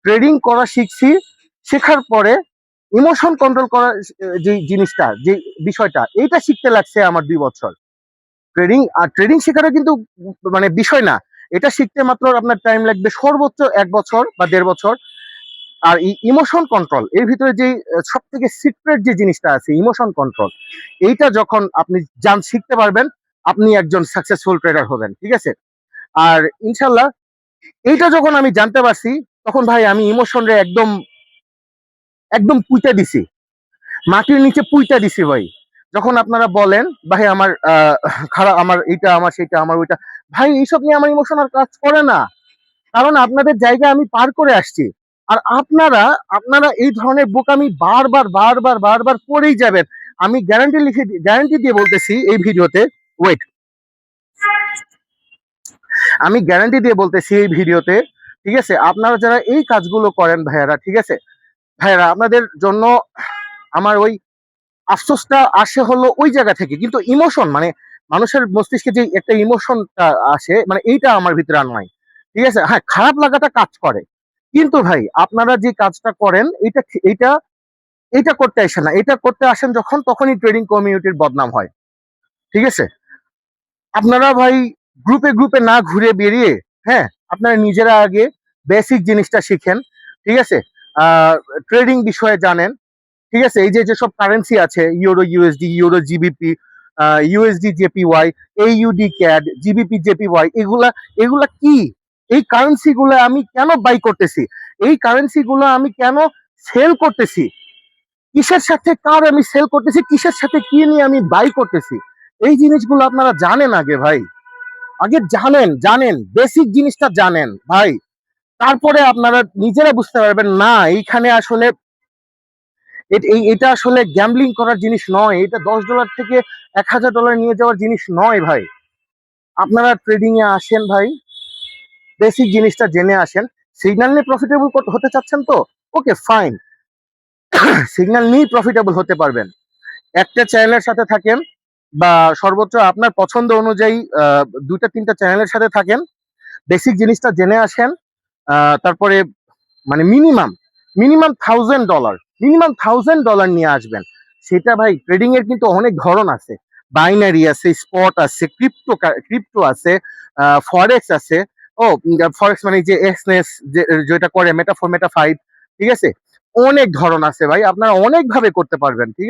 Trading করা শিখছি, শেখার পরে ইমোশন কন্ট্রোল করা যে জিনিসটা, যে বিষয়টা, এইটা শিখতে লাগছে আমার 2 বছর। ট্রেডিং শেখাটা কিন্তু মানে বিষয় না, এটা শিখতে মাত্র আপনার টাইম লাগবে সর্বোচ্চ 1 বছর বা 1.5 বছর। আর এই ইমোশন কন্ট্রোল, এর ভিতরে যে সব থেকে সিক্রেট যে জিনিসটা আছে ইমোশন কন্ট্রোল, এইটা যখন আপনি শিখতে পারবেন, আপনি একজন সাকসেসফুল ট্রেডার হবেন, ঠিক আছে? আর ইনশাল্লাহ এইটা যখন আমি জানতে পারছি, তখন ভাই আমি ইমোশন রে একদম একদম পুঁতে দিছি, মাটির নিচে পুঁতে দিছি ভাই। যখন আপনারা বলেন ভাই আমার খারাপ, আমার এইটা, আমার সেটা, আমার ওইটা, ভাই এইসব নিয়ে আমার ইমোশন আর কাজ করে না, কারণ আপনাদের জায়গা আমি পার করে আসছি। আর আপনারা আপনারা এই ধরনের বোকামি বারবার বারবার বারবার করেই যাবেন। আমি গ্যারান্টি দিয়ে বলতেছি এই ভিডিওতে, ওয়েট, আমি গ্যারান্টি দিয়ে বলতেছি এই ভিডিওতে, ঠিক আছে? আপনারা যারা এই কাজগুলো করেন ভাইয়ারা, ঠিক আছে ভাইয়ারা, আপনাদের জন্য আমার ওই আফসোসটা আসে হলো ওই জায়গা থেকে, কিন্তু ইমোশন মানে মানুষের মস্তিষ্কে যে একটা ইমোশনটা আসে, মানে এইটা আমার ভিতরে আর নাই, ঠিক আছে? হ্যাঁ, খারাপ লাগাটা কাজ করে, কিন্তু ভাই আপনারা যে কাজটা করেন, এটা এটা এটা করতে আসেন না, এটা করতে আসেন যখন, তখনই ট্রেডিং কমিউনিটির বদনাম হয়, ঠিক আছে? আপনারা ভাই গ্রুপে গ্রুপে না ঘুরে বেরিয়ে, হ্যাঁ, আপনারা নিজেরা আগে বেসিক জিনিসটা শিখেন, ঠিক আছে? ট্রেডিং বিষয়ে জানেন, ঠিক আছে? এই যে যেসব কারেন্সি আছে, euro USD, euro GBP, USD JPY, AUD CAD, GBP JPY, এগুলা এগুলা কি? এই কারেন্সি গুলো আমি কেন বাই করতেছি, এই কারেন্সি গুলো আমি কেন সেল করতেছি, কিসের সাথে কার আমি সেল করতেছি, কিসের সাথে কি নিয়ে আমি বাই করতেছি, এই জিনিসগুলো আপনারা জানেন আগে ভাই, আগে জানেন, বেসিক জিনিসটা জানেন ভাই। তারপরে আপনারা নিজেরা বুঝতে পারবেন না এইখানে আসলে এটা আসলে গ্যাম্বলিং করার জিনিস নয়, এটা $10 থেকে $1000 নিয়ে যাওয়ার জিনিস নয় ভাই। আপনারা ট্রেডিং এ আসেন ভাই, বেসিক জিনিসটা জেনে আসেন। সিগন্যাল নিয়ে প্রফিটেবল হতে চাচ্ছেন তো ওকে ফাইন, সিগন্যাল নিয়ে প্রফিটেবল হতে পারবেন। একটা চ্যানেলের সাথে থাকেন, বা সর্বোচ্চ আপনার পছন্দ অনুযায়ী 2-3টা চ্যানেলের সাথে থাকেন, বেসিক জিনিসটা জেনে আসেন। তারপরে মানে মিনিমাম $1,000 নিয়ে আসবেন। সেটা ভাই ট্রেডিং এর কিন্তু অনেক ধরন আছে, বাইনারি আছে, স্পট আছে, ক্রিপ্টো আছে, ফরেক্স আছে। ও, ফরেক্স মানে যে এক্সনেস, যেটা করে মেটা 4 মেটা 5, ঠিক আছে? অনেক ধরন আছে ভাই, আপনারা অনেক ভাবে করতে পারবেন, ঠিক আছে?